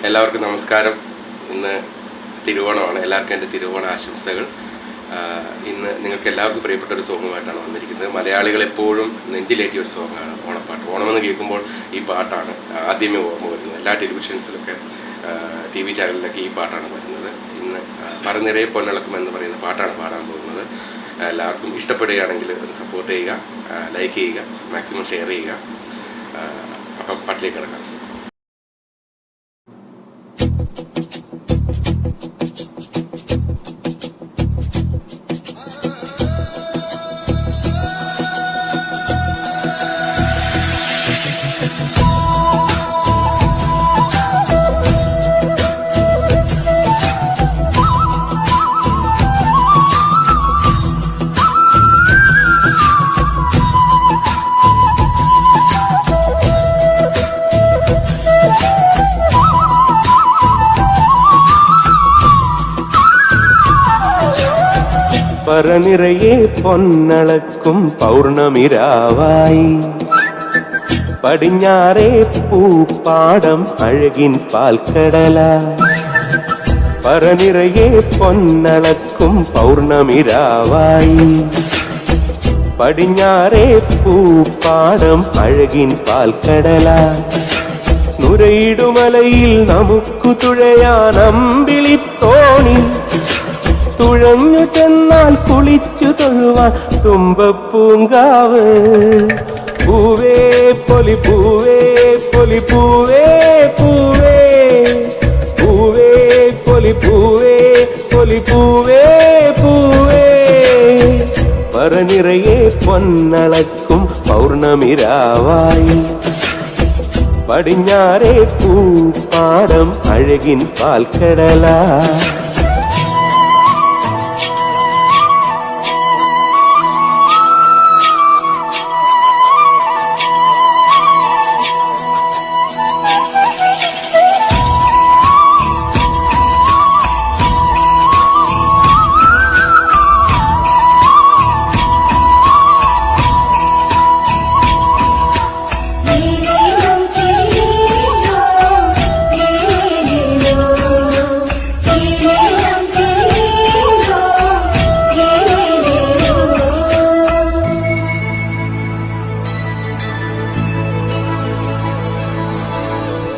എല്ലാവർക്കും നമസ്കാരം. ഇന്ന് തിരുവോണമാണ്. എല്ലാവർക്കും എൻ്റെ തിരുവോണ ആശംസകൾ. ഇന്ന് നിങ്ങൾക്ക് എല്ലാവർക്കും പ്രിയപ്പെട്ട ഒരു സോങ്ങുമായിട്ടാണ് വന്നിരിക്കുന്നത്. മലയാളികൾ എപ്പോഴും നെഞ്ചിലേറ്റിയ ഒരു സോങ്ങാണ് ഓണപ്പാട്ട്. ഓണമെന്ന് കേൾക്കുമ്പോൾ ഈ പാട്ടാണ് ആദ്യമേ ഓർമ്മ വരുന്നത്. എല്ലാ ടെലിവിഷൻസിലൊക്കെ TV ചാനലിലൊക്കെ ഈ പാട്ടാണ് വരുന്നത്. ഇന്ന് പറനിറയെ പൊന്നിളക്കും എന്ന് പറയുന്ന പാട്ടാണ് പാടാൻ പോകുന്നത്. എല്ലാവർക്കും ഇഷ്ടപ്പെടുകയാണെങ്കിൽ ഒന്ന് സപ്പോർട്ട് ചെയ്യുക, ലൈക്ക് ചെയ്യുക, മാക്സിമം ഷെയർ ചെയ്യുക. അപ്പം പാട്ടിലേക്ക് കിടക്കാം. പറനിറയെ പൊന്നളക്കും പൗർണമിരാവായി, പടിഞ്ഞാറേ പൂപ്പാടം അഴകിൻ പാൽക്കടല. പറനിറയെ പൊന്നളക്കും പൗർണമിരാവായി, പടിഞ്ഞാറേ പൂപ്പാടം അഴകിൻ പാൽക്കടല. നുരയിടുമലയിൽ നമുക്കു തുഴയാൻ അമ്പിളിത്തോണി, തുഴഞ്ഞു ചെന്നാൽ കുളിച്ചു തൊഴുവാൻ തുമ്പപ്പൂങ്കാവ്. പൂവേ പൊലി പൂവേ പൊലി പൂവേ പൂവേ പൂവേ പൊലി പൂവേ പൊലി പൂവേ പൂവേ. പറനിറയെ പൊന്നളക്കും പൗർണമിരാവായി, പടിഞ്ഞാറേ പൂപ്പാടം അഴകിൻ പാൽക്കടല.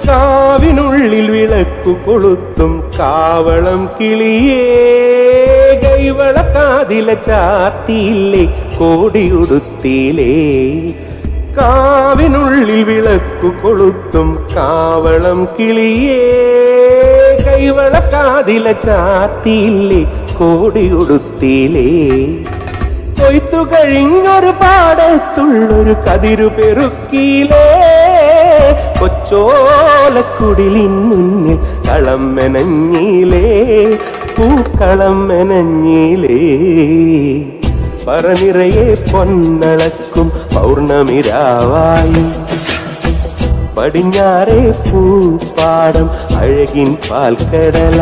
കാവിനുള്ളിൽ വിളക്കു കൊളുത്തും കാവളം കിളിയേ, കൈവള കാതില ചാർത്തിയില്ലേ കോടിയുടുത്തിയിലേ. കാവിനുള്ളിൽ വിളക്കു കൊളുത്തും കാവളം കിളിയേ, കൈവള കാതില ചാർത്തിയില്ലേ കോടിയുടുത്തിയിലേ. കൊയ്ത്തു കഴിഞ്ഞൊരു പാടത്തുള്ളൊരു കതിരു പെറുക്കിയിലേ, കൊച്ചോലക്കുടിലിൻ മുന്നിൽ കളം മെനഞ്ഞിലേ, പൂക്കളം മെനഞ്ഞിലേ. പറനിറയെ പൊന്നളക്കും പൗർണമിരാവായി, പടിഞ്ഞാറേ പൂപ്പാടം അഴകിൻ പാൽക്കടല.